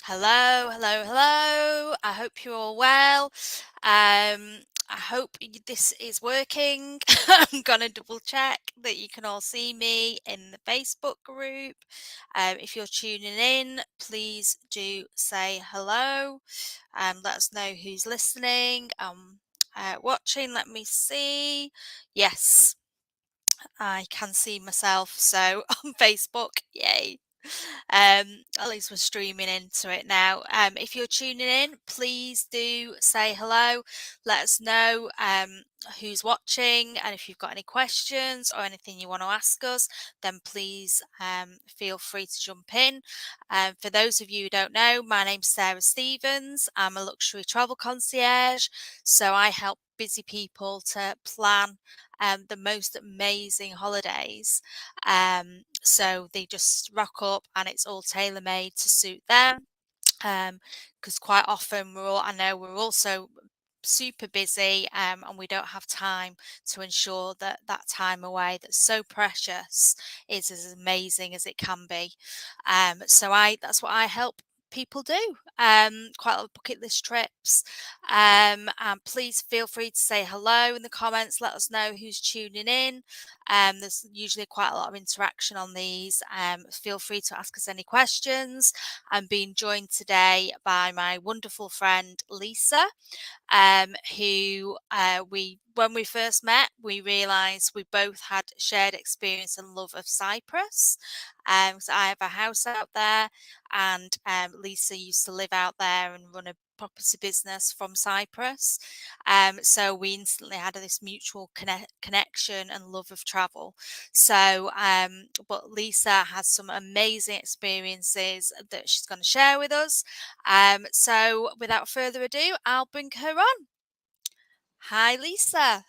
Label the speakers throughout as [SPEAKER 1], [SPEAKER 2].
[SPEAKER 1] Hello, hello, hello. I hope you're all well. I hope this is working. I'm gonna double check that you can all see me in the Facebook group. If you're tuning in, please do say hello. Let us know who's listening. Watching. Let me see. Yes, I can see myself. So on Facebook, yay. At least we're streaming into it now. If you're tuning in, please do say hello. Let us know who's watching, and if you've got any questions or anything you want to ask us, then please feel free to jump in. For those of you who don't know, my name's Sarah Stevens. I'm a luxury travel concierge, so I help busy people to plan the most amazing holidays. So they just rock up and it's all tailor made to suit them. Because quite often I know we're also super busy, and we don't have time to ensure that that time away that's so precious is as amazing as it can be. So that's what I help people do. Quite a lot of bucket list trips. And please feel free to say hello in the comments. Let us know who's tuning in. There's usually quite a lot of interaction on these. Feel free to ask us any questions. I'm being joined today by my wonderful friend Lisa, who when we first met, we realised we both had shared experience and love of Cyprus. So I have a house out there, and Lisa used to live out there and run a property business from Cyprus. So we instantly had this mutual connection and love of travel. So, but Lisa has some amazing experiences that she's going to share with us. So without further ado, I'll bring her on. Hi, Lisa.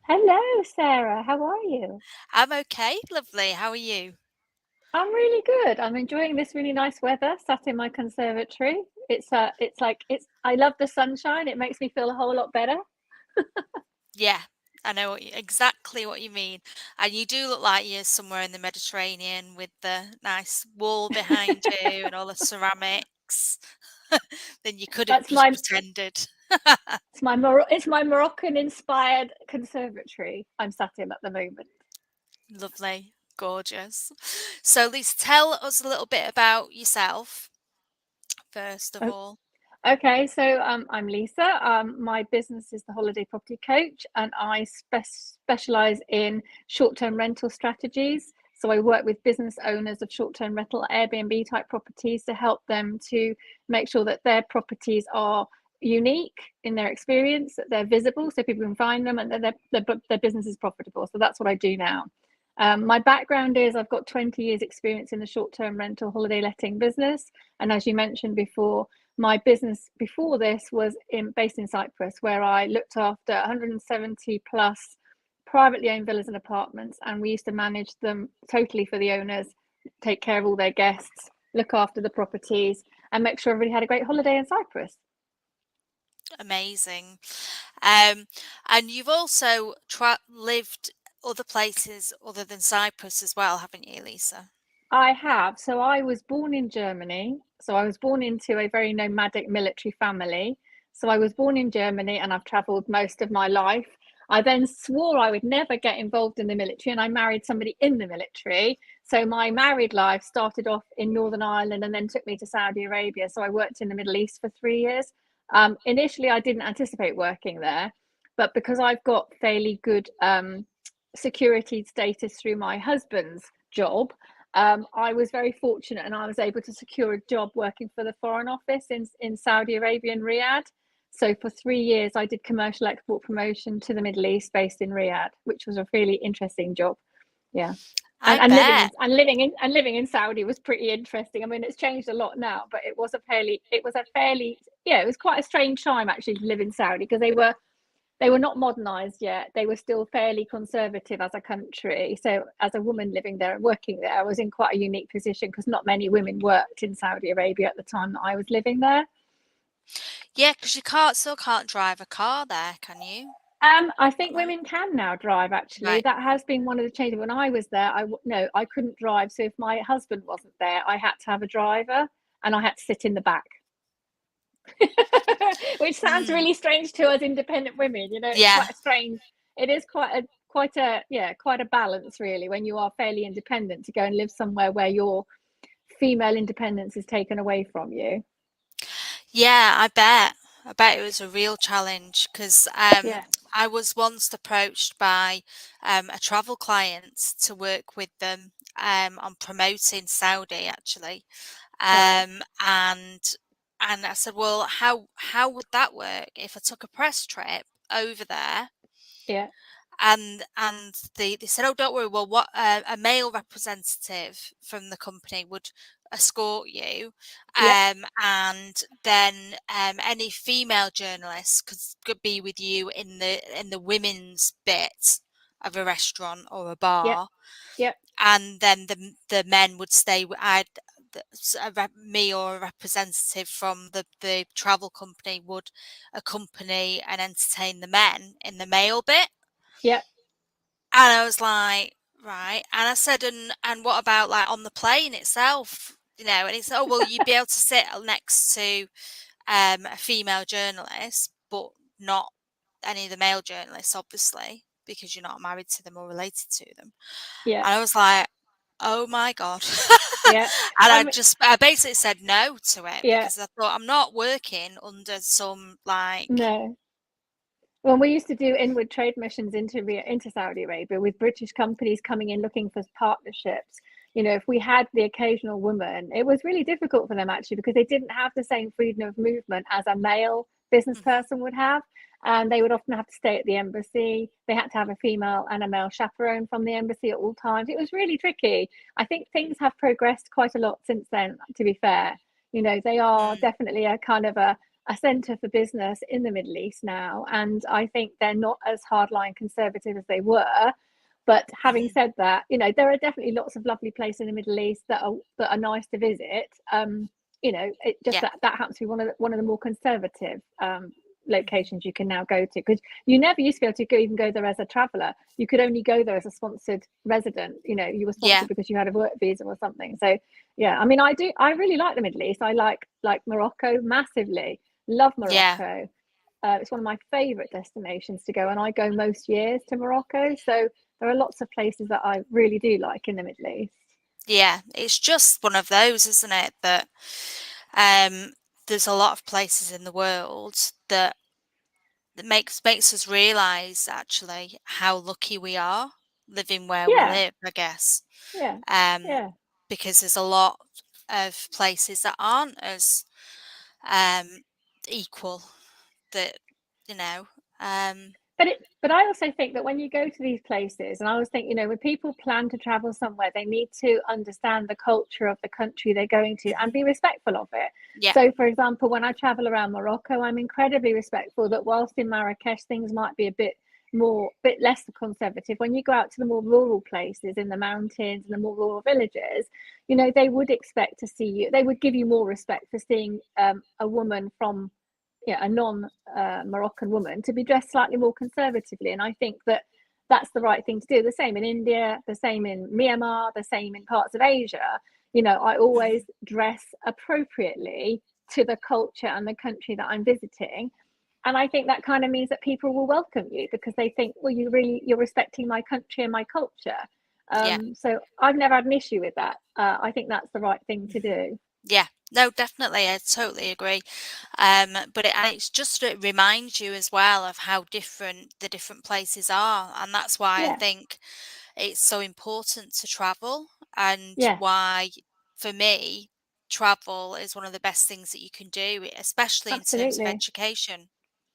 [SPEAKER 2] Hello, Sarah. How are you?
[SPEAKER 1] I'm okay, lovely. How are you?
[SPEAKER 2] I'm really good. I'm enjoying this really nice weather, sat in my conservatory. I love the sunshine. It makes me feel a whole lot better.
[SPEAKER 1] Yeah, I know exactly what you mean. And you do look like you're somewhere in the Mediterranean with the nice wall behind you and all the ceramics. Then you could have
[SPEAKER 2] That's
[SPEAKER 1] just
[SPEAKER 2] my
[SPEAKER 1] pretended.
[SPEAKER 2] it's my Moroccan inspired conservatory I'm sat in at the moment.
[SPEAKER 1] Lovely, gorgeous. So, Lisa, tell us a little bit about yourself, first of
[SPEAKER 2] O-
[SPEAKER 1] all.
[SPEAKER 2] Okay, so I'm Lisa. My business is the Holiday Property Coach, and I specialize in short-term rental strategies. So I work with business owners of short-term rental Airbnb type properties to help them to make sure that their properties are unique in their experience, that they're visible so people can find them, and that their business is profitable. So that's what I do now. My background is I've got 20 years experience in the short-term rental holiday letting business. And as you mentioned before, my business before this was based in Cyprus, where I looked after 170 plus privately owned villas and apartments, and we used to manage them totally for the owners, take care of all their guests, look after the properties, and make sure everybody had a great holiday in Cyprus.
[SPEAKER 1] Amazing. And you've also lived other places other than Cyprus as well, haven't you, Lisa?
[SPEAKER 2] I have. So I was born in Germany. So I was born into a very nomadic military family. So I was born in Germany and I've traveled most of my life. I then swore I would never get involved in the military and I married somebody in the military. So my married life started off in Northern Ireland and then took me to Saudi Arabia. So I worked in the Middle East for 3 years. Initially, I didn't anticipate working there, but because I've got fairly good security status through my husband's job, I was very fortunate and I was able to secure a job working for the Foreign Office in Saudi Arabia and Riyadh. So for 3 years, I did commercial export promotion to the Middle East based in Riyadh, which was a really interesting job. Yeah.
[SPEAKER 1] I
[SPEAKER 2] And
[SPEAKER 1] bet.
[SPEAKER 2] living in Saudi was pretty interesting. I mean, it's changed a lot now, but it was quite a strange time actually to live in Saudi because they were not modernized yet. They were still fairly conservative as a country. So, as a woman living there and working there, I was in quite a unique position because not many women worked in Saudi Arabia at the time that I was living there.
[SPEAKER 1] Yeah, because you still can't drive a car there, can you?
[SPEAKER 2] I
[SPEAKER 1] That
[SPEAKER 2] think
[SPEAKER 1] right?
[SPEAKER 2] women can now drive. Actually,
[SPEAKER 1] Right.
[SPEAKER 2] that has been one of the changes. When I was there, no, I couldn't drive. So if my husband wasn't there, I had to have a driver, and I had to sit in the back. which sounds
[SPEAKER 1] Mm,
[SPEAKER 2] really strange to us independent women. It's
[SPEAKER 1] yeah.
[SPEAKER 2] quite a strange. It is quite a balance, really, when you are fairly independent to go and live somewhere where your female independence is taken away from you.
[SPEAKER 1] Yeah, I bet. I bet it was a real challenge because
[SPEAKER 2] Yeah,
[SPEAKER 1] I was once approached by a travel client to work with them on promoting Saudi actually,
[SPEAKER 2] right.
[SPEAKER 1] and I said, well, how would that work if I took a press trip over there?
[SPEAKER 2] Yeah,
[SPEAKER 1] And they said, oh, don't worry. Well, what a male representative from the company would escort you,
[SPEAKER 2] yeah,
[SPEAKER 1] and then any female journalists could be with you in the women's bit of a restaurant or a
[SPEAKER 2] yeah,
[SPEAKER 1] bar,
[SPEAKER 2] yeah,
[SPEAKER 1] and then the men would stay. I'd me or a representative from the travel company would accompany and entertain the men in the male bit.
[SPEAKER 2] yeah,
[SPEAKER 1] And I was like, right. And I said, and what about like on the plane itself? And he said, oh well, you'd be able to sit next to a female journalist, but not any of the male journalists, obviously, because you're not married to them or related to them.
[SPEAKER 2] yeah,
[SPEAKER 1] And I was like, oh my God.
[SPEAKER 2] yeah.
[SPEAKER 1] And
[SPEAKER 2] I mean,
[SPEAKER 1] I basically said no to it
[SPEAKER 2] yeah,
[SPEAKER 1] because I thought I'm not working under some like,
[SPEAKER 2] no. When we used to do inward trade missions into Saudi Arabia with British companies coming in looking for partnerships, if we had the occasional woman, it was really difficult for them actually because they didn't have the same freedom of movement as a male business
[SPEAKER 1] mhm,
[SPEAKER 2] person would have. And they would often have to stay at the embassy. They had to have a female and a male chaperone from the embassy at all times. It was really tricky. I think things have progressed quite a lot since then, to be fair. They are
[SPEAKER 1] mm,
[SPEAKER 2] definitely a kind of a centre for business in the Middle East now. And I think they're not as hardline conservative as they were. But having
[SPEAKER 1] mhm,
[SPEAKER 2] said that, there are definitely lots of lovely places in the Middle East that are nice to visit. It just
[SPEAKER 1] yeah,
[SPEAKER 2] that happens to be one of the more conservative
[SPEAKER 1] mhm,
[SPEAKER 2] locations you can now go to, because you never used to be able to even go there as a traveller. You could only go there as a sponsored resident. You were
[SPEAKER 1] yeah,
[SPEAKER 2] sponsored because you had a work visa or something. So yeah, I mean, I really like the Middle East. I like Morocco massively. Love
[SPEAKER 1] yeah.
[SPEAKER 2] Morocco. It's one of my favorite destinations to go, and I go most years to Morocco. So there are lots of places that I really do like in the Middle East.
[SPEAKER 1] Yeah, it's just one of those, isn't it? That um, there's a lot of places in the world that makes us realise actually how lucky we are living where we
[SPEAKER 2] Yeah,
[SPEAKER 1] live, I guess.
[SPEAKER 2] yeah,
[SPEAKER 1] Um,
[SPEAKER 2] yeah.
[SPEAKER 1] because there's a lot of places that aren't as um, equal. That you know, um,
[SPEAKER 2] But I also think that when you go to these places, and I always think, when people plan to travel somewhere, they need to understand the culture of the country they're going to and
[SPEAKER 1] mhm,
[SPEAKER 2] be respectful of it.
[SPEAKER 1] yeah,
[SPEAKER 2] So, for example, when I travel around Morocco, I'm incredibly respectful that whilst in Marrakesh things might be bit less conservative, when you go out to the more rural places in the mountains and the more rural villages, they would expect to see you. They would give you more respect for seeing a woman from, a non Moroccan woman to be dressed slightly more conservatively. And I think that that's the right thing to do. The same in India, the same in Myanmar, the same in parts of Asia. I always
[SPEAKER 1] mhm,
[SPEAKER 2] dress appropriately to the culture and the country that I'm visiting. And I think that kind of means that people will welcome you because they think, well, you're respecting my country and my culture.
[SPEAKER 1] yeah.
[SPEAKER 2] So I've never had an issue with that. I think that's the right thing to
[SPEAKER 1] Mhm.
[SPEAKER 2] do.
[SPEAKER 1] Yeah, no, definitely, I totally agree. But it's just it reminds you as well of how different the different places are, and that's why I
[SPEAKER 2] Yeah,
[SPEAKER 1] think it's so important to travel, and
[SPEAKER 2] yeah,
[SPEAKER 1] why, for me, travel is one of the best things that you can do, especially in terms of
[SPEAKER 2] absolutely.
[SPEAKER 1] education.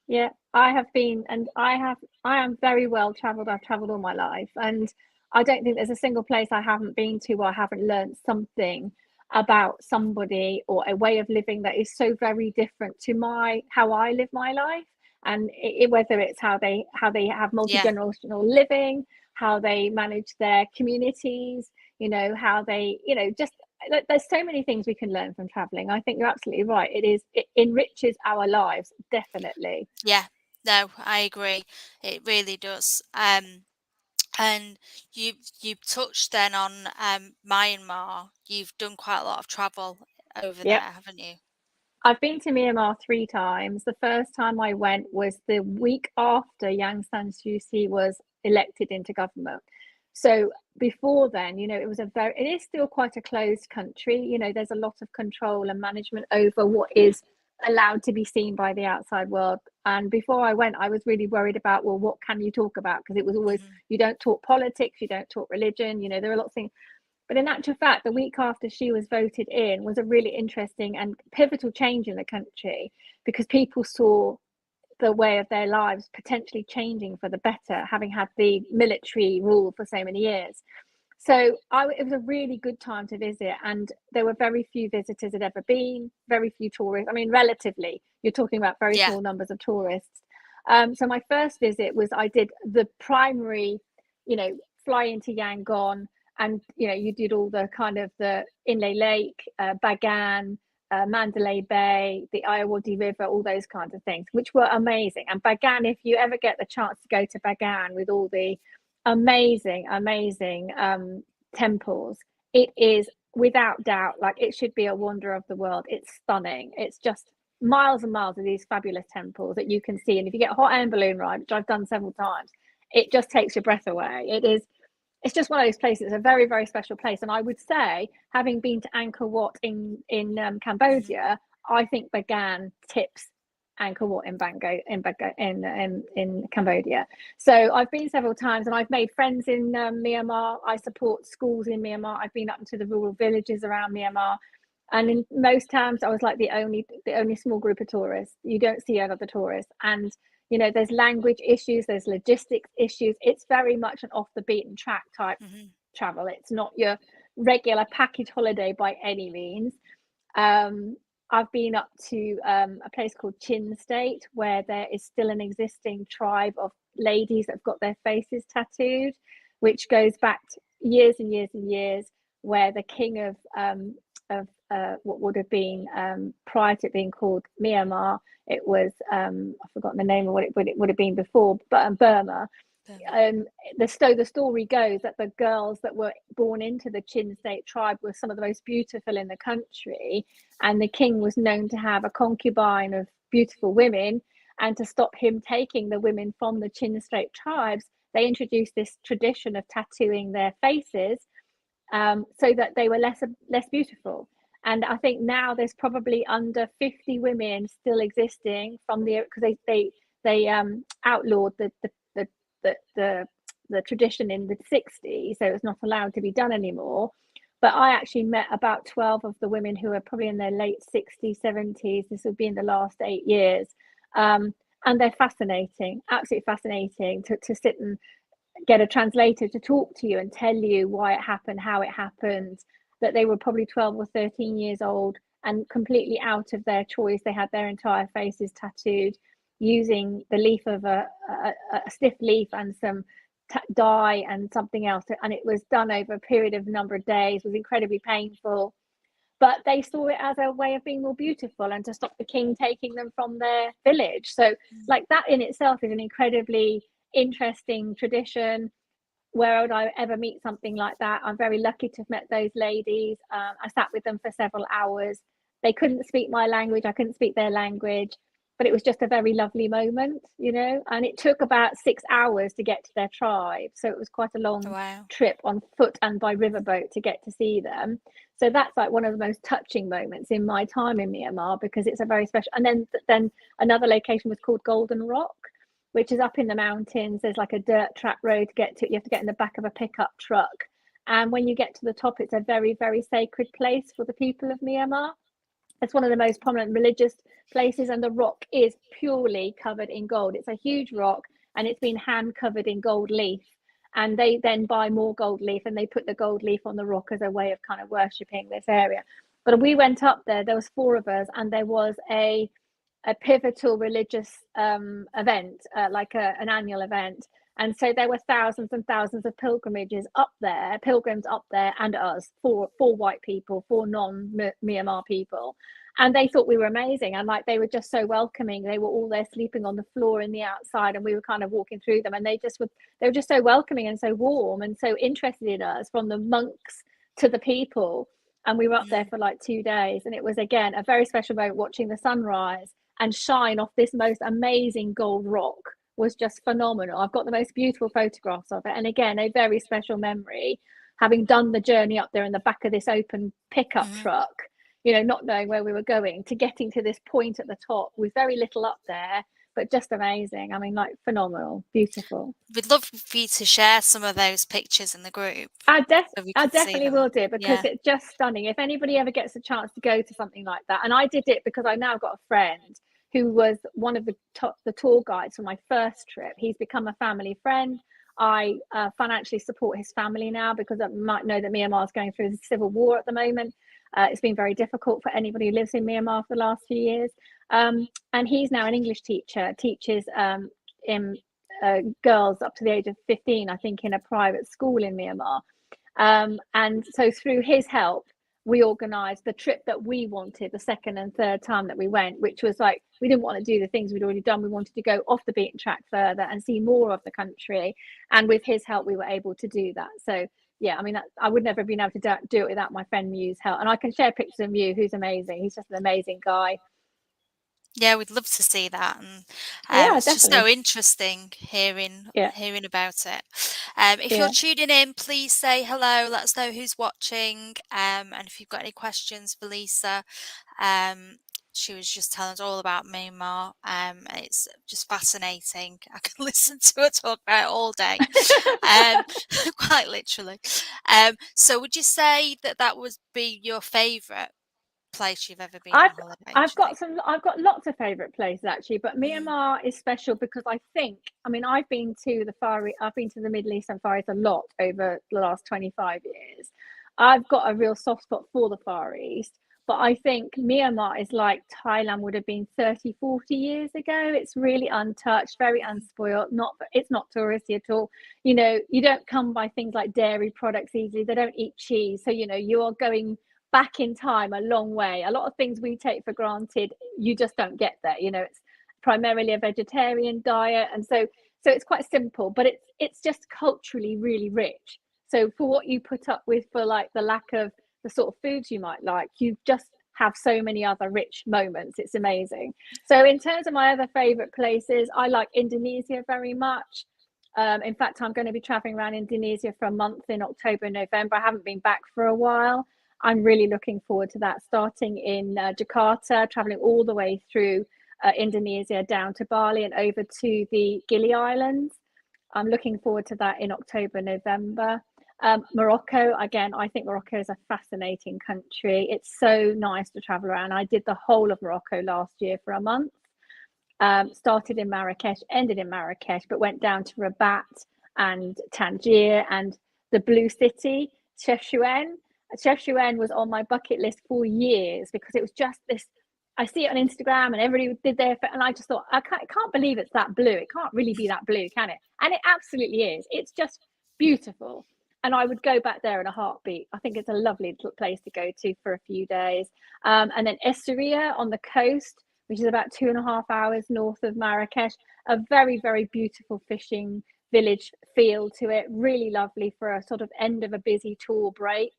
[SPEAKER 2] Yeah, I have been, and I am very well traveled. I've traveled all my life, and I don't think there's a single place I haven't been to where I haven't learned something about somebody or a way of living that is so very different to my how I live my life. And whether it's how they have
[SPEAKER 1] Yeah,
[SPEAKER 2] multi-generational living, how they manage their communities, how they, just there's so many things we can learn from traveling. I think you're absolutely right. It enriches our lives, definitely.
[SPEAKER 1] yeah, no, I agree. It really does. And you touched then on Myanmar. You've done quite a lot of travel over
[SPEAKER 2] Yep.
[SPEAKER 1] there, haven't you?
[SPEAKER 2] I've been to Myanmar 3 times. The first time I went was the week after Aung San Suu Kyi was elected into government. So before then, it is still quite a closed country. There's a lot of control and management over what is allowed to be seen by the outside world. And before I went, I was really worried about, well, what can you talk about? Because it was always, you don't talk politics, you don't talk religion, there are lots of things. But in actual fact, the week after she was voted in was a really interesting and pivotal change in the country, because people saw the way of their lives potentially changing for the better, having had the military rule for so many years. So it was a really good time to visit, and there were very few visitors had ever been, very few tourists. I mean, relatively, you're talking about very
[SPEAKER 1] Yeah.
[SPEAKER 2] small numbers of tourists. So my first visit was, I did the primary, fly into Yangon, and you did all the kind of the Inle Lake, Bagan, Mandalay Bay, the Irrawaddy River, all those kinds of things, which were amazing. And Bagan, if you ever get the chance to go to Bagan with all the amazing temples, it is without doubt, like, it should be a wonder of the world. It's stunning. It's just miles and miles of these fabulous temples that you can see. And if you get a hot air balloon ride, which I've done several times, it just takes your breath away. It's just one of those places. It's a very, very special place. And I would say, having been to Angkor Wat in Cambodia, I think Bagan tips Angkor Wat in Cambodia. So I've been several times, and I've made friends in Myanmar. I support schools in Myanmar. I've been up into the rural villages around Myanmar, and in most times I was like the only small group of tourists. You don't see other tourists, and there's language issues, there's logistics issues. It's very much an off the beaten track type travel. It's not your regular package holiday by any means. I've been up to a place called Chin State, where there is still an existing tribe of ladies that have got their faces tattooed, which goes back years and years and years, where the king of what would have been, prior to it being called Myanmar, it was, I've forgotten the name of what it would have been before, but Burma. The story goes that the girls that were born into the Chin State tribe were some of the most beautiful in the country, and the king was known to have a concubine of beautiful women. And to stop him taking the women from the Chin State tribes, they introduced this tradition of tattooing their faces, so that they were less beautiful. And I think now there's probably under 50 women still existing from because they outlawed the tradition in the 60s, so it's not allowed to be done anymore. But I actually met about 12 of the women who are probably in their late 60s, 70s. This would be in the last 8 years. And they're fascinating, absolutely fascinating to sit and get a translator to talk to you and tell you why it happened, how it happened, that they were probably 12 or 13 years old and completely out of their choice. They had their entire faces tattooed using the leaf of a stiff leaf and some dye and something else. And it was done over a period of a number of days. It was incredibly painful. But they saw it as a way of being more beautiful and to stop the king taking them from their village. So, like, that in itself is an incredibly interesting tradition. Where would I ever meet something like that? I'm very lucky to have met those ladies. I sat with them for several hours. They couldn't speak my language, I couldn't speak their language, but it was just a very lovely moment, and it took about 6 hours to get to their tribe. So it was quite a long trip on foot and by riverboat to get to see them. So that's like one of the most touching moments in my time in Myanmar, because it's a very special. And then another location was called Golden Rock, which is up in the mountains. There's like a dirt track road to get to. You have to get in the back of a pickup truck. And when you get to the top, it's a very, very sacred place for the people of Myanmar. It's one of the most prominent religious places, and the rock is purely covered in gold. It's a huge rock, and it's been hand covered in gold leaf. And they then buy more gold leaf, and they put the gold leaf on the rock as a way of kind of worshipping this area. But we went up there was 4 of us, and there was a pivotal religious event, like an annual event. And so there were thousands and thousands of pilgrims up there, and us, 4 white people, 4 non-Myanmar people. And they thought we were amazing. And like, they were just so welcoming. They were all there sleeping on the floor in the outside, and we were kind of walking through them. And they were just so welcoming and so warm and so interested in us, from the monks to the people. and we were up there for like 2 days, and it was again a very special moment watching the sunrise and shine off this most amazing gold rock. Was just phenomenal. I've got the most beautiful photographs of it, and again a very special memory, having done the journey up there in the back of this open pickup truck, not knowing where we were going, to getting to this point at the top with very little up there, but just amazing. I mean, like, phenomenal, beautiful.
[SPEAKER 1] We'd love for you to share some of those pictures in the group so we
[SPEAKER 2] I
[SPEAKER 1] could see
[SPEAKER 2] definitely
[SPEAKER 1] them.
[SPEAKER 2] will do, because
[SPEAKER 1] Yeah.
[SPEAKER 2] it's just stunning. If anybody ever gets a chance to go to something like that, and I did it because I now got a friend who was one of the tour guides for my first trip. He's become a family friend. I financially support his family now, because I might know that Myanmar is going through a civil war at the moment. It's been very difficult for anybody who lives in Myanmar for the last few years. And he's now an English teacher, teaches in girls up to the age of 15, I think, in a private school in Myanmar. And so through his help, we organised the trip that we wanted the second and third time that we went, which was like, we didn't want to do the things we'd already done. We wanted to go off the beaten track further and see more of the country. And with his help, we were able to do that. So yeah, I mean, I would never have been able to do it without my friend Mew's help. And I can share pictures of Mew, who's amazing. He's just an amazing guy.
[SPEAKER 1] Yeah, we'd love to see that, and
[SPEAKER 2] Yeah,
[SPEAKER 1] it's just so
[SPEAKER 2] definitely.
[SPEAKER 1] interesting hearing
[SPEAKER 2] Yeah,
[SPEAKER 1] about it. If you're
[SPEAKER 2] yeah.
[SPEAKER 1] tuning in, please say hello. Let us know who's watching, and if you've got any questions for Lisa. She was just telling us all about Myanmar. It's just fascinating. I can listen to her talk about it all day, um, quite literally. So, would you say that that would be your favourite place you've ever been on
[SPEAKER 2] I've
[SPEAKER 1] holiday?
[SPEAKER 2] I've
[SPEAKER 1] Do you
[SPEAKER 2] got
[SPEAKER 1] think?
[SPEAKER 2] some I've got lots of favorite places actually, but
[SPEAKER 1] Mm,
[SPEAKER 2] Myanmar is special because I mean, I've been to the Middle East and Far East a lot over the last 25 years. I've got a real soft spot for the Far East, but I think Myanmar is like Thailand would have been 30, 40 years ago. It's really untouched, very unspoiled, it's not touristy at all. You don't come by things like dairy products easily. They don't eat cheese. So, you are going back in time a long way. A lot of things we take for granted, you just don't get there. It's primarily a vegetarian diet, and so it's quite simple, but it's just culturally really rich. So for what you put up with, for like the lack of the sort of foods you might like, you just have so many other rich moments. It's amazing. So in terms of my other favorite places, I like Indonesia very much. In fact, I'm going to be traveling around Indonesia for a month in October and November. I haven't been back for a while. I'm really looking forward to that, starting in Jakarta, traveling all the way through Indonesia down to Bali and over to the Gili Islands. I'm looking forward to that in October, November. Morocco, again, I think Morocco is a fascinating country. It's so nice to travel around. I did the whole of Morocco last year for a month. Started in Marrakesh, ended in Marrakesh, but went down to Rabat and Tangier and the Blue City, Chefchaouen. Chefchaouen was on my bucket list for years because it was just this. I see it on Instagram and everybody did their, and I just thought, I can't believe it's that blue. It can't really be that blue, can it? And it absolutely is. It's just beautiful. And I would go back there in a heartbeat. I think it's a lovely place to go to for a few days. And then Essaouira on the coast, which is about 2.5 hours north of Marrakesh. A very, very beautiful fishing village feel to it. Really lovely for a sort of end of a busy tour break.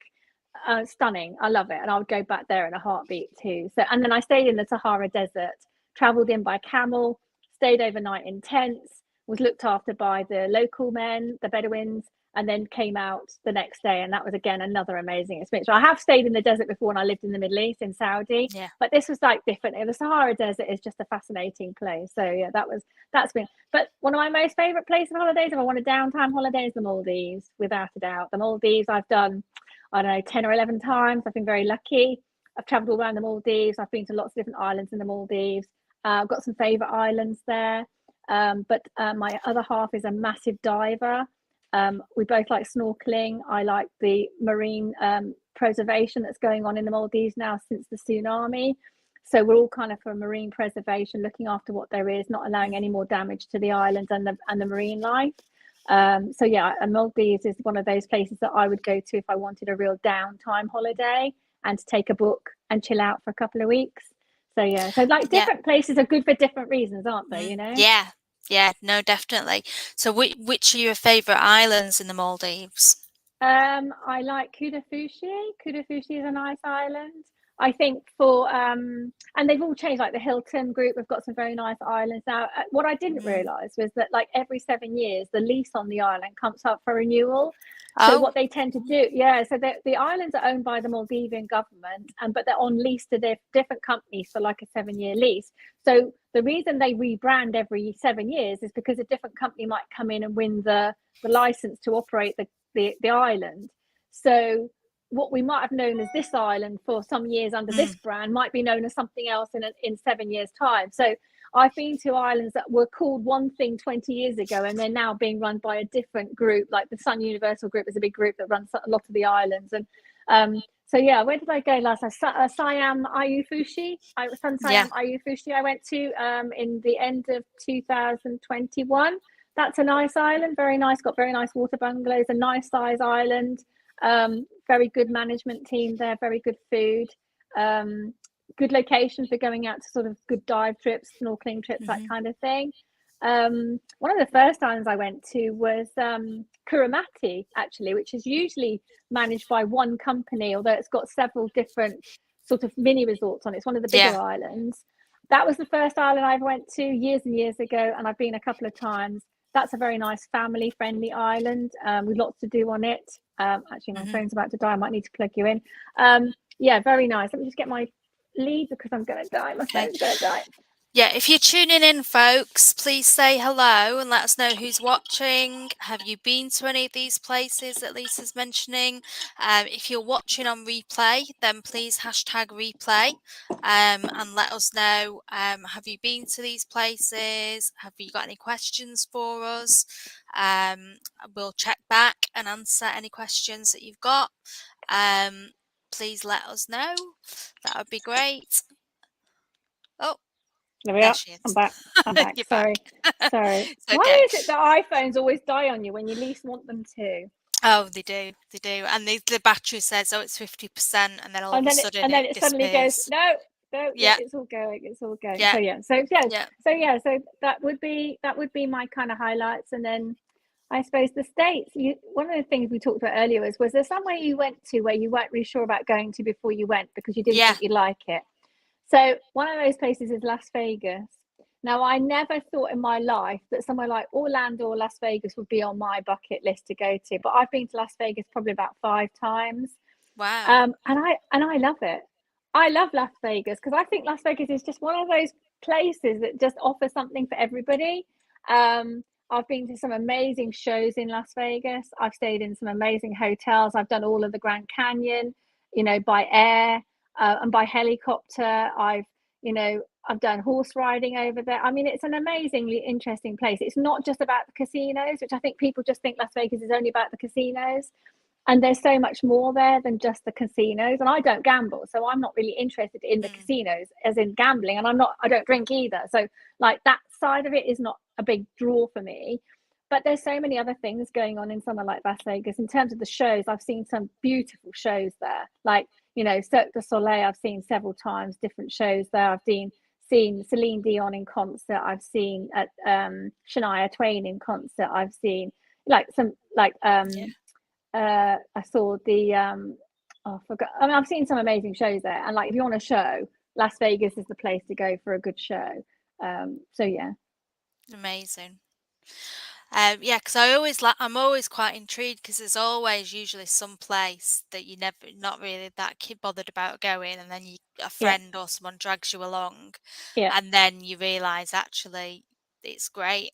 [SPEAKER 2] Stunning. I love it. And I would go back there in a heartbeat too. So, and then I stayed in the Sahara Desert, traveled in by camel, stayed overnight in tents, was looked after by the local men, the Bedouins, and then came out the next day. And that was, again, another amazing experience. I have stayed in the desert before when I lived in the Middle East, in Saudi,
[SPEAKER 1] yeah.
[SPEAKER 2] but this was like different. The Sahara Desert is just a fascinating place. So yeah, that's been, but one of my most favorite places of holidays, if I want a downtime holiday, is the Maldives, without a doubt. The Maldives, I've done, I don't know, 10 or 11 times. I've been very lucky. I've traveled all around the Maldives. I've been to lots of different islands in the Maldives. I've got some favorite islands there. But my other half is a massive diver. We both like snorkeling. I like the marine preservation that's going on in the Maldives now since the tsunami. So we're all kind of for marine preservation, looking after what there is, not allowing any more damage to the islands and the marine life. So yeah, and Maldives is one of those places that I would go to if I wanted a real downtime holiday and to take a book and chill out for a couple of weeks. So yeah, so like
[SPEAKER 1] Yeah.
[SPEAKER 2] different places are good for different reasons, aren't they? You know?
[SPEAKER 1] Yeah. Yeah. No, definitely. So, which are your favourite islands in the Maldives?
[SPEAKER 2] I like Kudafushi. Kudafushi is a nice island. I think for and they've all changed. Like the Hilton Group, we've got some very nice islands now. What I didn't
[SPEAKER 1] Mm.
[SPEAKER 2] realise was that like every 7 years, the lease on the island comes up for renewal. So
[SPEAKER 1] Oh,
[SPEAKER 2] what they tend to do, yeah, so the islands are owned by the Maldivian government, and but they're on lease to different companies for like a 7 year lease. So the reason they rebrand every 7 years is because a different company might come in and win the license to operate the island. So what we might have known as this island for some years under
[SPEAKER 1] mm.
[SPEAKER 2] this brand might be known as something else in 7 years' time. So I've been to islands that were called one thing 20 years ago, and they're now being run by a different group. Like the Sun Universal Group is a big group that runs a lot of the islands. And so yeah, where did I go last? Siam Ayufushi.
[SPEAKER 1] Yeah.
[SPEAKER 2] Siam Ayufushi. I went to in the end of 2021. That's a nice island, very nice. Got very nice water bungalows, a nice size island. Very good management team there, very good food. Good location for going out to sort of good dive trips, snorkeling trips, that
[SPEAKER 1] Mm-hmm.
[SPEAKER 2] kind of thing. One of the first islands I went to was Kuramati, actually, which is usually managed by one company, although it's got several different sort of mini resorts on it. It's one of the bigger
[SPEAKER 1] Yeah.
[SPEAKER 2] islands. That was the first island I ever went to years and years ago, and I've been a couple of times. That's a very nice family friendly island with lots to do on it. Actually, my
[SPEAKER 1] Mm-hmm.
[SPEAKER 2] phone's about to die. I might need to plug you in. Yeah, very nice. Let me just get my lead because I'm going to die. My
[SPEAKER 1] Okay.
[SPEAKER 2] phone's going to die.
[SPEAKER 1] Yeah, if you're tuning in, folks, please say hello and let us know who's watching. Have you been to any of these places that Lisa's mentioning? If you're watching on replay, then please hashtag replay and let us know. Have you been to these places? Have you got any questions for us? We'll check back and answer any questions that you've got. Please let us know. That would be great. Oh,
[SPEAKER 2] There we
[SPEAKER 1] there
[SPEAKER 2] are.
[SPEAKER 1] she
[SPEAKER 2] I'm
[SPEAKER 1] is.
[SPEAKER 2] back. I'm back.
[SPEAKER 1] You're back.
[SPEAKER 2] Sorry. Sorry.
[SPEAKER 1] It's
[SPEAKER 2] Why
[SPEAKER 1] okay.
[SPEAKER 2] is it that iPhones always die on you when you least want them to?
[SPEAKER 1] Oh, they do. They do. And the battery says, oh, it's 50%, and then all of
[SPEAKER 2] And
[SPEAKER 1] a
[SPEAKER 2] then it
[SPEAKER 1] sudden
[SPEAKER 2] and then
[SPEAKER 1] it
[SPEAKER 2] it suddenly goes,
[SPEAKER 1] disappears.
[SPEAKER 2] no, no, yeah,
[SPEAKER 1] Yeah.
[SPEAKER 2] it's all going, it's all going.
[SPEAKER 1] Yeah.
[SPEAKER 2] So yeah, so yeah,
[SPEAKER 1] Yeah.
[SPEAKER 2] so that would be my kind of highlights. And then I suppose the States, one of the things we talked about earlier was there somewhere you went to where you weren't really sure about going to before you went because you didn't
[SPEAKER 1] Yeah.
[SPEAKER 2] think you'd like it? So one of those places is Las Vegas. Now, I never thought in my life that somewhere like Orlando or Las Vegas would be on my bucket list to go to, but I've been to Las Vegas probably about 5 times,
[SPEAKER 1] Wow.
[SPEAKER 2] and I love it. I love Las Vegas because I think Las Vegas is just one of those places that just offers something for everybody. I've been to some amazing shows in Las Vegas. I've stayed in some amazing hotels. I've done all of the Grand Canyon, by air and by helicopter. I've done horse riding over there. I mean, it's an amazingly interesting place. It's not just about the casinos, which I think people just think Las Vegas is only about the casinos. And there's so much more there than just the casinos. And I don't gamble, so I'm not really interested in the
[SPEAKER 1] Mm.
[SPEAKER 2] casinos as in gambling. And I don't drink either. So like that side of it is not a big draw for me. But there's so many other things going on in somewhere like Las Vegas. In terms of the shows, I've seen some beautiful shows there. Like, Cirque du Soleil, I've seen several times, different shows there. I've seen Celine Dion in concert. I've seen Shania Twain in concert. I've seen like some like
[SPEAKER 1] Yeah.
[SPEAKER 2] I saw the I forgot. I mean, I've seen some amazing shows there, and like if you want a show, Las Vegas is the place to go for a good show. So yeah,
[SPEAKER 1] Amazing. Yeah, because I'm always quite intrigued because there's always usually some place that you never, not really that kid bothered about going, and then a
[SPEAKER 2] yeah,
[SPEAKER 1] friend or someone drags you along,
[SPEAKER 2] yeah,
[SPEAKER 1] and then you realise actually it's great,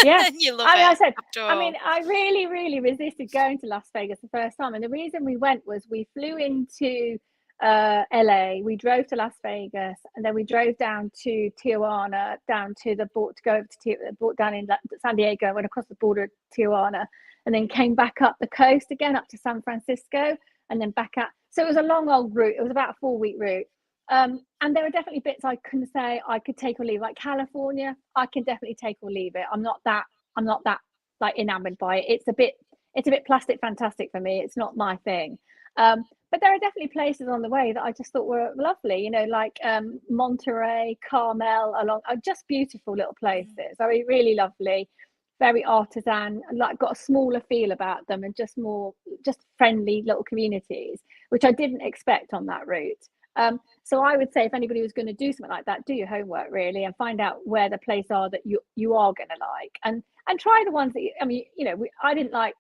[SPEAKER 2] yeah.
[SPEAKER 1] and you love
[SPEAKER 2] I mean,
[SPEAKER 1] it
[SPEAKER 2] I said,
[SPEAKER 1] after
[SPEAKER 2] I mean,
[SPEAKER 1] all.
[SPEAKER 2] I really, really resisted going to Las Vegas the first time, and the reason we went was we flew into LA, we drove to Las Vegas, and then we drove down to Tijuana, down to the border to go over to down in San Diego, went across the border to Tijuana, and then came back up the coast again up to San Francisco, and then back up. So it was a long old route. It was about a 4 week route. And there were definitely bits I couldn't say I could take or leave. Like California, I can definitely take or leave it. I'm not that like enamored by it. It's a bit plastic fantastic for me. It's not my thing. But there are definitely places on the way that I just thought were lovely, like Monterey, Carmel, along are just beautiful little places. I mean, really lovely, very artisan, like got a smaller feel about them, and just friendly little communities, which I didn't expect on that route. So I would say if anybody was going to do something like that, do your homework really and find out where the places are that you are going to like, and try the ones that I mean, I didn't like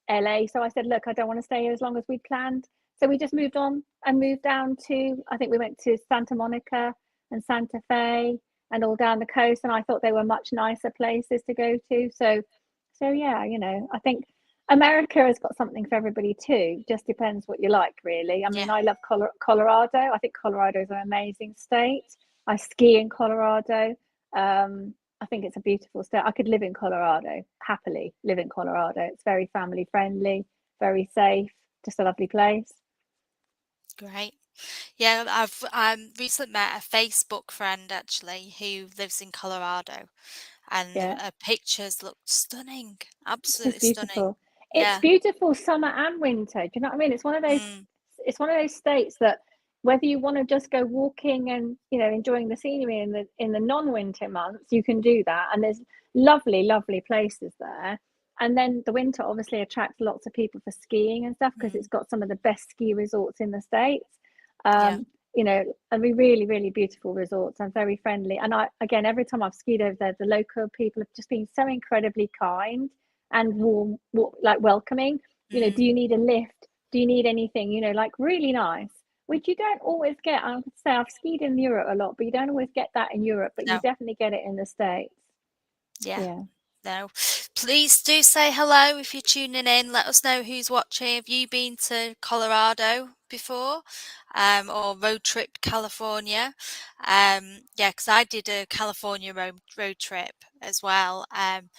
[SPEAKER 2] LA, so I said, look, I don't want to stay here as long as we'd planned. So we just moved on and moved down to, I think we went to Santa Monica and Santa Fe and all down the coast, and I thought they were much nicer places to go to. So yeah, I think America has got something for everybody too. Just depends what you like, really. I
[SPEAKER 1] Yeah.
[SPEAKER 2] mean, I love Colorado. I think Colorado is an amazing state. I ski in Colorado. I think it's a beautiful state. I could live in Colorado, happily live in Colorado. It's very family friendly, very safe, just a lovely place.
[SPEAKER 1] Great. Yeah, I've recently met a Facebook friend actually who lives in Colorado, and
[SPEAKER 2] Yeah.
[SPEAKER 1] her pictures look stunning,
[SPEAKER 2] It's just
[SPEAKER 1] absolutely stunning.
[SPEAKER 2] beautiful. It's
[SPEAKER 1] Yeah.
[SPEAKER 2] beautiful summer and winter. Do you know what I mean?
[SPEAKER 1] Mm,
[SPEAKER 2] It's one of those states that whether you want to just go walking and enjoying the scenery in the non-winter months, you can do that. And there's lovely, lovely places there. And then the winter obviously attracts lots of people for skiing and stuff because it's
[SPEAKER 1] mm,
[SPEAKER 2] got some of the best ski resorts in the States.
[SPEAKER 1] yeah.
[SPEAKER 2] And we really, really beautiful resorts and very friendly. And again, every time I've skied over there, the local people have just been so incredibly kind and warm, like welcoming. Do
[SPEAKER 1] Mm,
[SPEAKER 2] you need a lift? Do you need anything? Like really nice, which you don't always get. I would say I've skied in Europe a lot, but you don't always get that in Europe, but you
[SPEAKER 1] no.
[SPEAKER 2] definitely get it in the States.
[SPEAKER 1] Yeah.
[SPEAKER 2] Yeah.
[SPEAKER 1] No. Please do say hello if you're tuning in. Let us know who's watching. Have you been to Colorado before? Or road trip California? Yeah, because I did a California road trip as well. And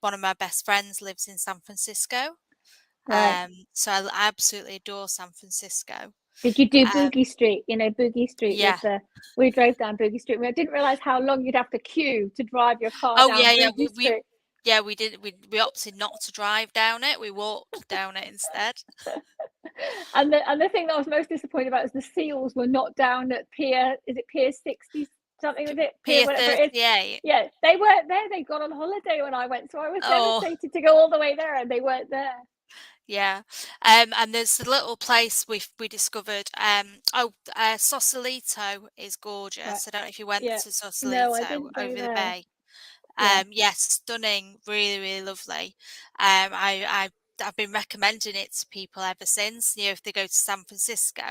[SPEAKER 1] one of my best friends lives in San Francisco.
[SPEAKER 2] Right.
[SPEAKER 1] So I absolutely adore San Francisco.
[SPEAKER 2] Did you do
[SPEAKER 1] Um,
[SPEAKER 2] Boogie Street? Boogie Street
[SPEAKER 1] yeah.
[SPEAKER 2] was we drove down Boogie Street. I didn't realize how long you'd have to queue to drive your car
[SPEAKER 1] Oh
[SPEAKER 2] down
[SPEAKER 1] yeah, yeah.
[SPEAKER 2] Boogie Street.
[SPEAKER 1] We did. We opted not to drive down it. We walked down it instead.
[SPEAKER 2] And the thing that I was most disappointed about is the seals were not down at pier. Is it pier 60 something? Was it pier
[SPEAKER 1] Pier
[SPEAKER 2] whatever it is?
[SPEAKER 1] 38.
[SPEAKER 2] Yeah, they weren't there. They got on holiday when I went, so I was
[SPEAKER 1] Oh,
[SPEAKER 2] devastated to go all the way there and they weren't there.
[SPEAKER 1] yeah. And there's a little place we discovered. Sausalito is
[SPEAKER 2] Right.
[SPEAKER 1] gorgeous. I don't know if you went
[SPEAKER 2] Yeah.
[SPEAKER 1] to
[SPEAKER 2] No, I
[SPEAKER 1] Sausalito
[SPEAKER 2] didn't go
[SPEAKER 1] over the
[SPEAKER 2] there.
[SPEAKER 1] bay.
[SPEAKER 2] Yeah.
[SPEAKER 1] Yes, stunning, really, really lovely. I've been recommending it to people ever since. If they go to San Francisco,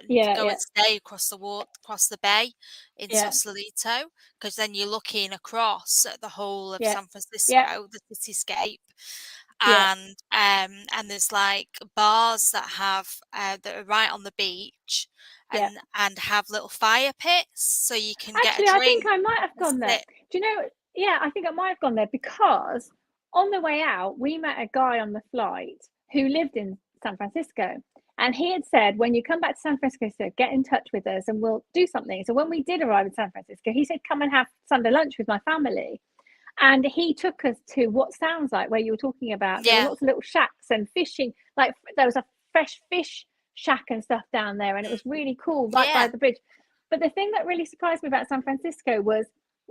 [SPEAKER 2] Yeah.
[SPEAKER 1] go
[SPEAKER 2] Yeah.
[SPEAKER 1] and stay across the bay in
[SPEAKER 2] Yeah.
[SPEAKER 1] Sausalito, because then you're looking across at the whole of
[SPEAKER 2] Yeah.
[SPEAKER 1] San
[SPEAKER 2] Yeah.
[SPEAKER 1] Francisco, the cityscape,
[SPEAKER 2] Yeah.
[SPEAKER 1] and there's like bars that are right on the beach,
[SPEAKER 2] Yeah.
[SPEAKER 1] and have little fire pits, so you can get a
[SPEAKER 2] Actually, I think
[SPEAKER 1] drink
[SPEAKER 2] I might have
[SPEAKER 1] and
[SPEAKER 2] gone there.
[SPEAKER 1] sit.
[SPEAKER 2] Do you know? Yeah, I think I might have gone there because on the way out, we met a guy on the flight who lived in San Francisco. And he had said, when you come back to San Francisco, get in touch with us and we'll do something. So when we did arrive in San Francisco, he said, come and have Sunday lunch with my family. And he took us to what sounds like where you were talking about. There were
[SPEAKER 1] Yeah.
[SPEAKER 2] lots of little shacks and fishing, like there was a fresh fish shack and stuff down there. And it was really cool right by
[SPEAKER 1] Yeah.
[SPEAKER 2] the bridge. But the thing that really surprised me about San Francisco was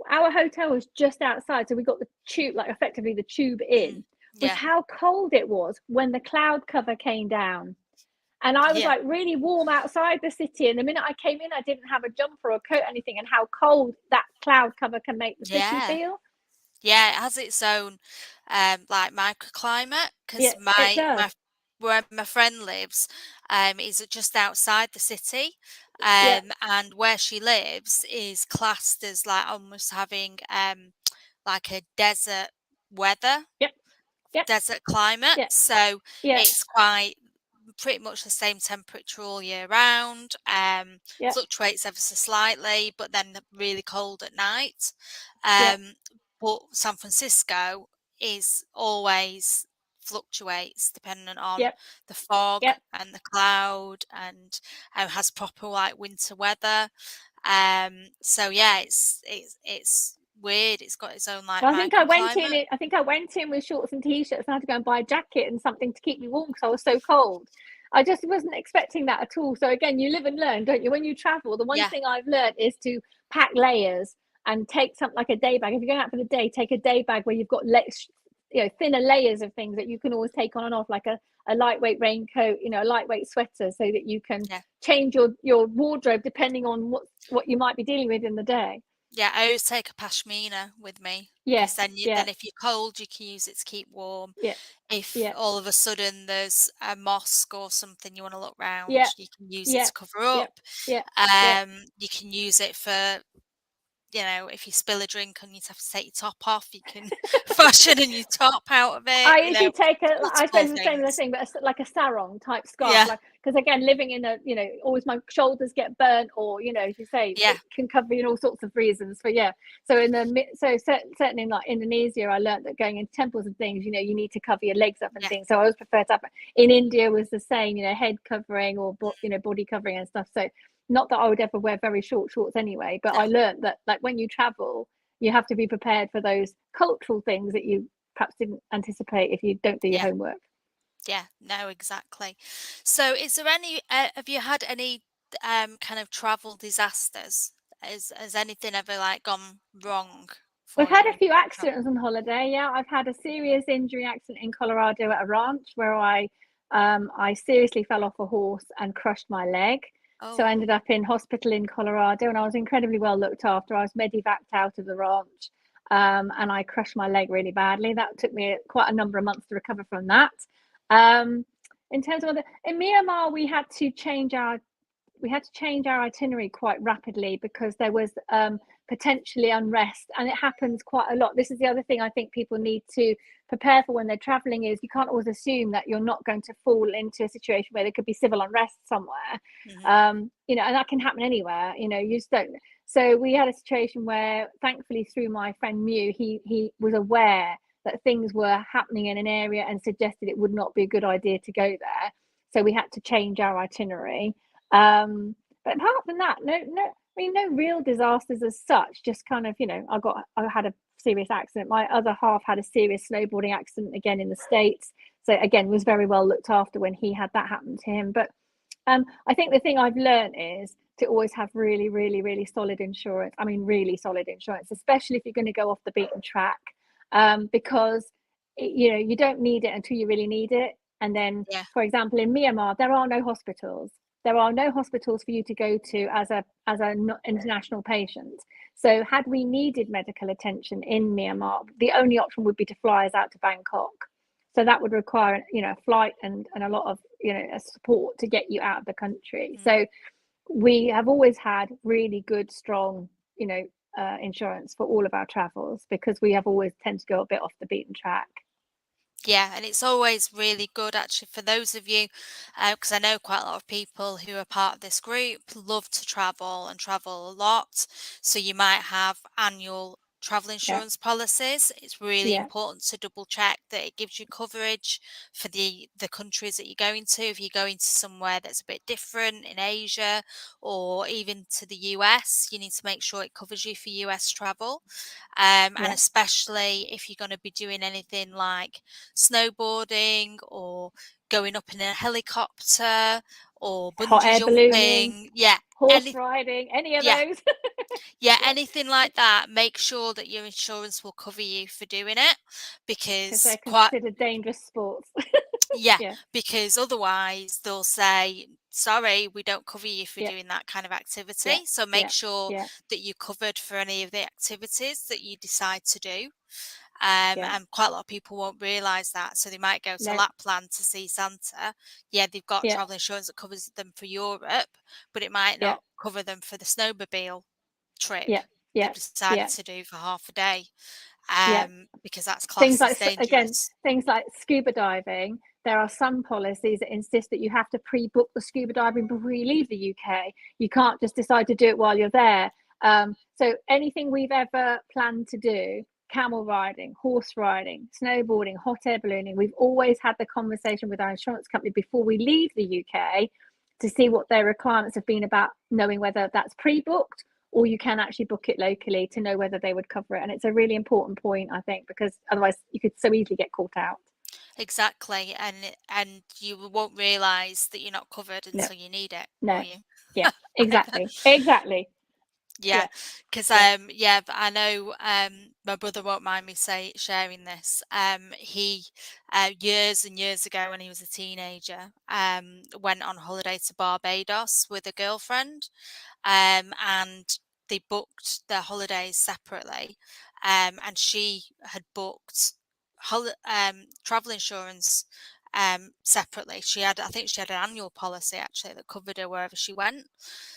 [SPEAKER 2] our hotel was just outside. So we got the tube, like effectively the tube
[SPEAKER 1] Mm.
[SPEAKER 2] in, was
[SPEAKER 1] Yeah.
[SPEAKER 2] how cold it was when the cloud cover came down. And I was
[SPEAKER 1] Yeah.
[SPEAKER 2] like really warm outside the city. And the minute I came in, I didn't have a jumper or a coat or anything. And how cold that cloud cover can make the city
[SPEAKER 1] Yeah.
[SPEAKER 2] feel.
[SPEAKER 1] Yeah, it has its own like microclimate,
[SPEAKER 2] Yeah,
[SPEAKER 1] because
[SPEAKER 2] it does.
[SPEAKER 1] my where my friend lives is just outside the city,
[SPEAKER 2] Yeah,
[SPEAKER 1] and where she lives is classed as like almost having like a weather
[SPEAKER 2] yep, yep,
[SPEAKER 1] desert climate,
[SPEAKER 2] yeah,
[SPEAKER 1] so
[SPEAKER 2] yeah,
[SPEAKER 1] it's quite pretty much the same temperature all year round.
[SPEAKER 2] yeah,
[SPEAKER 1] Fluctuates ever so slightly, but then really cold at night.
[SPEAKER 2] yeah,
[SPEAKER 1] But San Francisco is always fluctuates depending on
[SPEAKER 2] yep,
[SPEAKER 1] the fog
[SPEAKER 2] yep.
[SPEAKER 1] and the cloud, and has proper like winter weather. So yeah, it's weird. It's got its own like
[SPEAKER 2] Well, I think
[SPEAKER 1] microclimate.
[SPEAKER 2] I think I went in with shorts and t-shirts and I had to go and buy a jacket and something to keep me warm because I was so cold. I just wasn't expecting that at all. So again, you live and learn, don't you? When you travel, the one
[SPEAKER 1] Yeah.
[SPEAKER 2] thing I've learned is to pack layers. and take something like a day bag. If you're going out for the day, take a day bag where you've got thinner layers of things that you can always take on and off, like a lightweight raincoat, a lightweight sweater, so that you can
[SPEAKER 1] Yeah.
[SPEAKER 2] change your wardrobe depending on what you might be dealing with in the day.
[SPEAKER 1] Yeah, I always take a pashmina with me, because
[SPEAKER 2] Yes,
[SPEAKER 1] then if you're cold, you can use it to keep warm.
[SPEAKER 2] yeah,
[SPEAKER 1] If
[SPEAKER 2] yeah,
[SPEAKER 1] all of a sudden there's a mosque or something you want to look round,
[SPEAKER 2] yeah,
[SPEAKER 1] you can use it
[SPEAKER 2] yeah,
[SPEAKER 1] to cover
[SPEAKER 2] yeah,
[SPEAKER 1] up.
[SPEAKER 2] yeah, yeah.
[SPEAKER 1] You can use it for, if you spill a drink and you have to take your top off, you can fashion a new top out of it,
[SPEAKER 2] I usually take I
[SPEAKER 1] multiple
[SPEAKER 2] suppose the same
[SPEAKER 1] things.
[SPEAKER 2] thing, but like a sarong type scarf,
[SPEAKER 1] Yeah,
[SPEAKER 2] like, because again, living in always my shoulders get burnt, or as you say,
[SPEAKER 1] yeah,
[SPEAKER 2] it can cover you in all sorts of reasons. For yeah, so certainly in like Indonesia, I learned that going into temples and things, you need to cover your legs up and
[SPEAKER 1] yeah,
[SPEAKER 2] things. So I always prefer to have. In India was the same, head covering or body covering and stuff. So not that I would ever wear very short shorts anyway, but
[SPEAKER 1] no,
[SPEAKER 2] I learned that, like, when you travel, you have to be prepared for those cultural things that you perhaps didn't anticipate if you don't do your
[SPEAKER 1] yeah,
[SPEAKER 2] homework.
[SPEAKER 1] yeah, no, exactly. So is there have you had any kind of travel disasters? Has anything ever like gone wrong
[SPEAKER 2] We've
[SPEAKER 1] for
[SPEAKER 2] had
[SPEAKER 1] you
[SPEAKER 2] a
[SPEAKER 1] when
[SPEAKER 2] few
[SPEAKER 1] you've been
[SPEAKER 2] accidents on holiday. Yeah, I've had a serious injury accident in Colorado at a ranch where I seriously fell off a horse and crushed my leg. So I
[SPEAKER 1] Oh,
[SPEAKER 2] ended up in hospital in Colorado, and I was incredibly well looked after. I was medevaced out of the ranch, and I crushed my leg really badly. That took me quite a number of months to recover from that. Um, in terms of in Myanmar, we had to change our itinerary quite rapidly because there was potentially unrest, and it happens quite a lot. This is the other thing I think people need to prepare for when they're traveling, is you can't always assume that you're not going to fall into a situation where there could be civil unrest somewhere.
[SPEAKER 1] hmm,
[SPEAKER 2] And that can happen anywhere. You just don't. So we had a situation where, thankfully, through my friend Mew, he was aware that things were happening in an area and suggested it would not be a good idea to go there. So we had to change our itinerary. But apart from that, no, I mean, no real disasters as such. Just kind of, I had a serious accident. My other half had a serious snowboarding accident again in the States. So again, was very well looked after when he had that happen to him. But I think the thing I've learned is to always have really, really, really solid insurance. I mean, really solid insurance, especially if you're going to go off the beaten track, because you don't need it until you really need it. And then,
[SPEAKER 1] yeah,
[SPEAKER 2] for example, in Myanmar, there are no hospitals. There are no hospitals for you to go to as an international patient. So, had we needed medical attention in Myanmar, the only option would be to fly us out to Bangkok. So that would require, a flight and a lot of, a support to get you out of the country.
[SPEAKER 1] mm.
[SPEAKER 2] So we have always had really good, strong, insurance for all of our travels, because we have always tend to go a bit off the beaten track.
[SPEAKER 1] Yeah, and it's always really good actually for those of you, because I know quite a lot of people who are part of this group love to travel and travel a lot. So you might have annual travel
[SPEAKER 2] Yeah,
[SPEAKER 1] insurance policies. It's really
[SPEAKER 2] yeah,
[SPEAKER 1] important to double check that it gives you coverage for the countries that you're going to. If you're going to somewhere that's a bit different in Asia or even to the US, you need to make sure it covers you for US travel. And
[SPEAKER 2] yeah.
[SPEAKER 1] especially if you're going to be doing anything like snowboarding or going up in a helicopter or
[SPEAKER 2] Hot
[SPEAKER 1] bungee
[SPEAKER 2] air ballooning,
[SPEAKER 1] jumping. Yeah,
[SPEAKER 2] horse
[SPEAKER 1] any
[SPEAKER 2] riding, any of
[SPEAKER 1] yeah,
[SPEAKER 2] those.
[SPEAKER 1] yeah,
[SPEAKER 2] Yeah,
[SPEAKER 1] anything like that, make sure that your insurance will cover you for doing it,
[SPEAKER 2] because
[SPEAKER 1] because
[SPEAKER 2] they're considered dangerous sports.
[SPEAKER 1] yeah,
[SPEAKER 2] Yeah,
[SPEAKER 1] because otherwise they'll say, sorry, we don't cover you for
[SPEAKER 2] yeah,
[SPEAKER 1] doing that kind of
[SPEAKER 2] yeah,
[SPEAKER 1] activity. So make
[SPEAKER 2] yeah,
[SPEAKER 1] sure
[SPEAKER 2] yeah,
[SPEAKER 1] that you're covered for any of the activities that you decide to do.
[SPEAKER 2] yeah.
[SPEAKER 1] And quite a lot of people won't realise that. So they might go to
[SPEAKER 2] No,
[SPEAKER 1] Lapland to see Santa. Yeah, they've got
[SPEAKER 2] yeah,
[SPEAKER 1] travel insurance that covers them for Europe, but it might
[SPEAKER 2] yeah,
[SPEAKER 1] not cover them for the snowmobile trip
[SPEAKER 2] yeah,
[SPEAKER 1] they've
[SPEAKER 2] yeah,
[SPEAKER 1] decided
[SPEAKER 2] yeah,
[SPEAKER 1] to do for half a day,
[SPEAKER 2] yeah.
[SPEAKER 1] because that's
[SPEAKER 2] Things
[SPEAKER 1] classed
[SPEAKER 2] like,
[SPEAKER 1] as
[SPEAKER 2] again,
[SPEAKER 1] dangerous.
[SPEAKER 2] things like scuba diving. There are some policies that insist that you have to pre-book the scuba diving before you leave the UK. You can't just decide to do it while you're there. So anything we've ever planned to do, camel riding, horse riding, snowboarding, hot air ballooning, we've always had the conversation with our insurance company before we leave the UK to see what their requirements have been about knowing whether that's pre-booked or you can actually book it locally to know whether they would cover it. And it's a really important point, I think, because otherwise you could so easily get caught out.
[SPEAKER 1] Exactly, and you won't realise that you're not covered
[SPEAKER 2] No,
[SPEAKER 1] until you need it, will
[SPEAKER 2] no,
[SPEAKER 1] you?
[SPEAKER 2] yeah,
[SPEAKER 1] Either.
[SPEAKER 2] exactly, exactly.
[SPEAKER 1] Yeah,
[SPEAKER 2] Yeah,
[SPEAKER 1] because
[SPEAKER 2] yeah.
[SPEAKER 1] yeah, but I know my brother won't mind me sharing this. He years and years ago when he was a teenager, went on holiday to Barbados with a girlfriend, and they booked their holidays separately, and she had booked travel insurance separately. I think she had an annual policy actually that covered her wherever she went.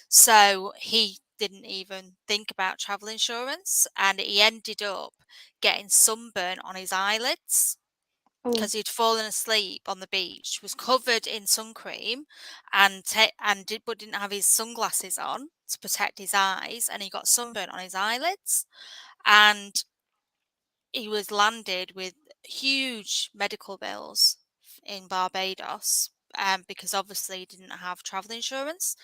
[SPEAKER 1] So he didn't even think about travel insurance, and he ended up getting sunburn on his eyelids
[SPEAKER 2] Oh,
[SPEAKER 1] because he'd fallen asleep on the beach, was covered in sun cream, but didn't have his sunglasses on to protect his eyes, and he got sunburn on his eyelids, and he was landed with huge medical bills in Barbados, because obviously he didn't have travel insurance.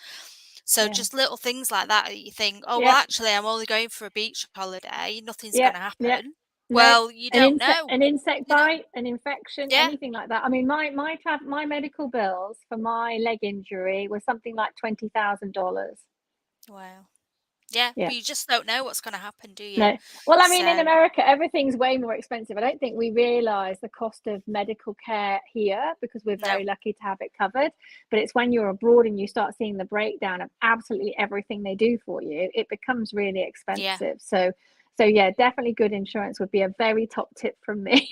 [SPEAKER 1] So
[SPEAKER 2] yeah,
[SPEAKER 1] just little things like that that you think, oh well,
[SPEAKER 2] yeah,
[SPEAKER 1] actually, I'm only going for a beach holiday, nothing's
[SPEAKER 2] yeah,
[SPEAKER 1] going to
[SPEAKER 2] yeah.
[SPEAKER 1] happen.
[SPEAKER 2] No,
[SPEAKER 1] Well, you don't know,
[SPEAKER 2] an insect
[SPEAKER 1] you know?
[SPEAKER 2] bite, an infection,
[SPEAKER 1] Yeah.
[SPEAKER 2] anything like that. I mean, my medical bills for my leg injury was something like $20,000.
[SPEAKER 1] Wow. Yeah,
[SPEAKER 2] Yeah.
[SPEAKER 1] but you just don't know what's going to happen, do you?
[SPEAKER 2] No. Well, I mean, in
[SPEAKER 1] So,
[SPEAKER 2] America, everything's way more expensive. I don't think we realize the cost of medical care here because we're
[SPEAKER 1] no.
[SPEAKER 2] very lucky to have it covered. But it's when you're abroad and you start seeing the breakdown of absolutely everything they do for you, it becomes really
[SPEAKER 1] Yeah.
[SPEAKER 2] expensive. So yeah, definitely good insurance would be a very top tip from me.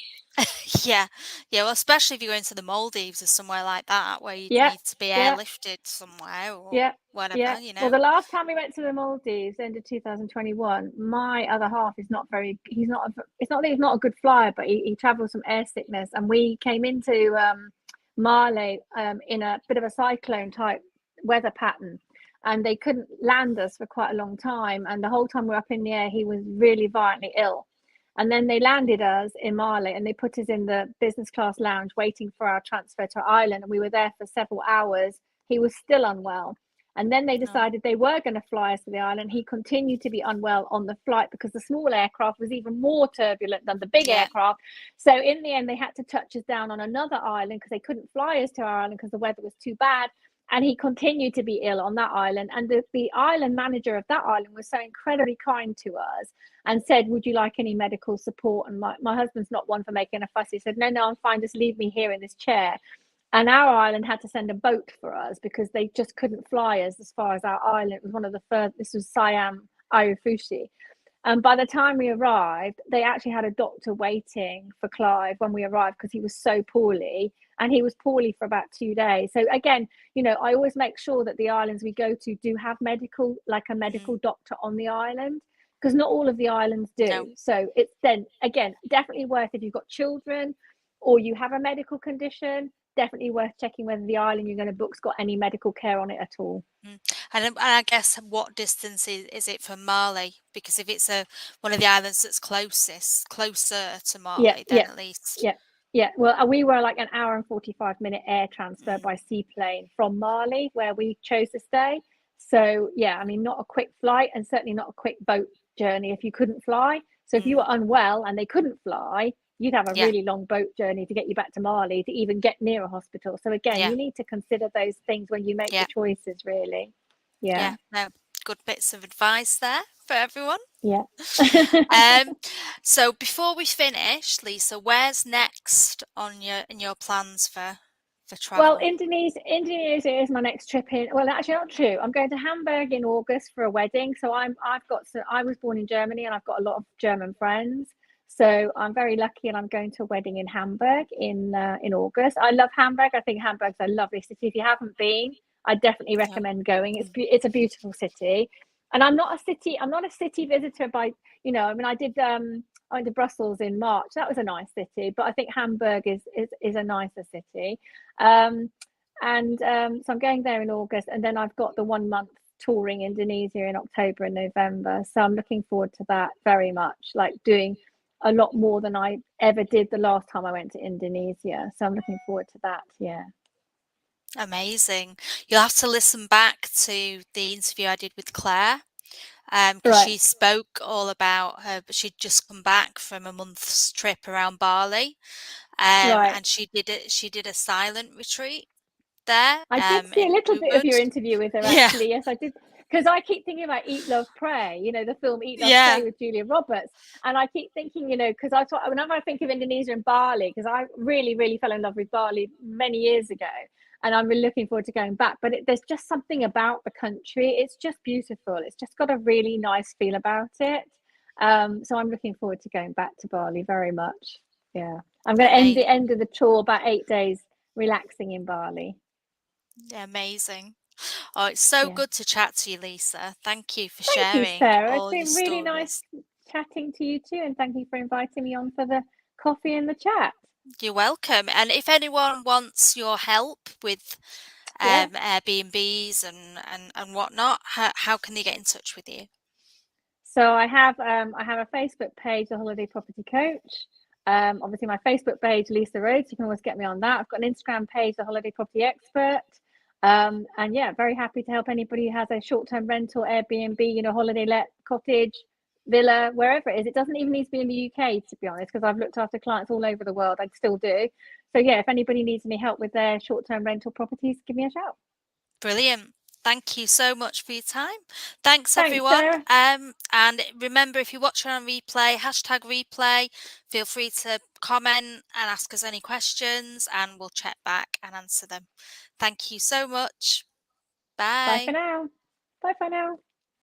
[SPEAKER 1] Yeah. Yeah, well, especially if you're going to the Maldives or somewhere like that where you'd
[SPEAKER 2] Yeah,
[SPEAKER 1] need to be
[SPEAKER 2] yeah.
[SPEAKER 1] airlifted somewhere or
[SPEAKER 2] Yeah, yeah.
[SPEAKER 1] whatever, you
[SPEAKER 2] Well,
[SPEAKER 1] know?
[SPEAKER 2] the last time we went to the Maldives, end of 2021, my other half is not very, he's not, it's not that he's not a good flyer, but he travels from air sickness. And we came into Male in a bit of a cyclone type weather pattern. And they couldn't land us for quite a long time. And the whole time we were up in the air, he was really violently ill. And then they landed us in Male and they put us in the business class lounge waiting for our transfer to Ireland. And we were there for several hours. He was still unwell. And then they
[SPEAKER 1] No.
[SPEAKER 2] decided they were going to fly us to the island. He continued to be unwell on the flight because the small aircraft was even more turbulent than the big
[SPEAKER 1] Yeah.
[SPEAKER 2] aircraft. So in the end, they had to touch us down on another island because they couldn't fly us to our island because the weather was too bad. And he continued to be ill on that island. And the island manager of that island was so incredibly kind to us and said, would you like any medical support? And my husband's not one for making a fuss. He said, no, I'm fine. Just leave me here in this chair. And our island had to send a boat for us because they just couldn't fly us as far as our island. It was one of the first, this was Siam Aofushi. And by the time we arrived, they actually had a doctor waiting for Clive when we arrived because he was so poorly. And he was poorly for about 2 days. So again, I always make sure that the islands we go to do have medical, like a
[SPEAKER 1] Mm.
[SPEAKER 2] medical doctor on the island, because not all of the islands
[SPEAKER 1] No.
[SPEAKER 2] do. So it's then again definitely worth if you've got children or you have a medical condition, definitely worth checking whether the island you're going to book's got any medical care on it at all.
[SPEAKER 1] Mm. And I guess what distance is it from Mali? Because if it's one of the islands that's closer to
[SPEAKER 2] Yeah,
[SPEAKER 1] Mali, then
[SPEAKER 2] yeah,
[SPEAKER 1] at least.
[SPEAKER 2] yeah, yeah. Well, we were like an hour and 45-minute air transfer
[SPEAKER 1] Mm.
[SPEAKER 2] by seaplane from Mali, where we chose to stay. So, yeah, I mean, not a quick flight and certainly not a quick boat journey if you couldn't fly. So, if you
[SPEAKER 1] Mm.
[SPEAKER 2] were unwell and they couldn't fly, you'd have a
[SPEAKER 1] Yeah.
[SPEAKER 2] really long boat journey to get you back to Mali to even get near a hospital. So, again,
[SPEAKER 1] Yeah.
[SPEAKER 2] you need to consider those things when you make
[SPEAKER 1] Yeah.
[SPEAKER 2] your choices, really. Yeah,
[SPEAKER 1] Yeah. No, good bits of advice there for everyone.
[SPEAKER 2] yeah.
[SPEAKER 1] Um, so before we finish, Lisa, where's next on your plans for
[SPEAKER 2] Well,
[SPEAKER 1] travel?
[SPEAKER 2] Indonesia is my next trip in. Well, actually, not true. I'm going to Hamburg in August for a wedding. So I was born in Germany and I've got a lot of German friends. So I'm very lucky, and I'm going to a wedding in Hamburg in August. I love Hamburg. I think Hamburg's a lovely city. If you haven't been, I definitely
[SPEAKER 1] No.
[SPEAKER 2] recommend going.
[SPEAKER 1] Mm.
[SPEAKER 2] It's a beautiful city, and I'm not a city visitor by. I mean, I went to Brussels in March. That was a nice city, but I think Hamburg is a nicer city. Um, so I'm going there in August, and then I've got the 1 month touring Indonesia in October and November. So I'm looking forward to that very much, like doing a lot more than I ever did the last time I went to Indonesia. So I'm looking forward to that. Yeah.
[SPEAKER 1] Amazing. You'll have to listen back to the interview I did with Claire, because
[SPEAKER 2] Right.
[SPEAKER 1] she spoke all about her, but she'd just come back from a month's trip around Bali,
[SPEAKER 2] Right.
[SPEAKER 1] and she did a silent retreat there,
[SPEAKER 2] I did see a
[SPEAKER 1] in
[SPEAKER 2] little bit of
[SPEAKER 1] Ubud.
[SPEAKER 2] your interview with her
[SPEAKER 1] Yeah.
[SPEAKER 2] actually. Yes, I did. because I keep thinking about Eat, Love, Pray, the film Eat, Love,
[SPEAKER 1] Yeah.
[SPEAKER 2] Pray with Julia Roberts. And I keep thinking, because I thought, whenever I think of Indonesia and Bali, because I really, really fell in love with Bali many years ago, and I'm really looking forward to going back. But there's just something about the country. It's just beautiful. It's just got a really nice feel about it. So I'm looking forward to going back to Bali very much. Yeah. I'm going to end the
[SPEAKER 1] Amazing.
[SPEAKER 2] end of the tour about 8 days relaxing in Bali.
[SPEAKER 1] Yeah, amazing. Oh, it's so
[SPEAKER 2] Yeah.
[SPEAKER 1] good to chat to you, Lisa. Thank you for
[SPEAKER 2] Thank you,
[SPEAKER 1] sharing
[SPEAKER 2] Sarah. It's
[SPEAKER 1] all your
[SPEAKER 2] been really nice
[SPEAKER 1] stories.
[SPEAKER 2] chatting to you too, and thank you for inviting me on for the coffee and the chat.
[SPEAKER 1] You're welcome. And if anyone wants your help with
[SPEAKER 2] Yeah.
[SPEAKER 1] Airbnbs and whatnot, how can they get in touch with you?
[SPEAKER 2] So I have a Facebook page, The Holiday Property Coach. Obviously my Facebook page, Lisa Rhodes. You can always get me on that. I've got an Instagram page, The Holiday Property Expert. And yeah, very happy to help anybody who has a short-term rental, Airbnb, holiday let, cottage, villa, wherever it is. It doesn't even need to be in the UK, to be honest, because I've looked after clients all over the world. I still do. So yeah, if anybody needs any help with their short-term rental properties, give me a shout.
[SPEAKER 1] Brilliant. Thank you so much for your time. Thanks,
[SPEAKER 2] Thanks,
[SPEAKER 1] everyone.
[SPEAKER 2] Sarah.
[SPEAKER 1] And remember, if you're watching on replay, #replay, feel free to comment and ask us any questions, and we'll check back and answer them. Thank you so much.
[SPEAKER 2] Bye for
[SPEAKER 1] Bye.
[SPEAKER 2] now. Bye for now.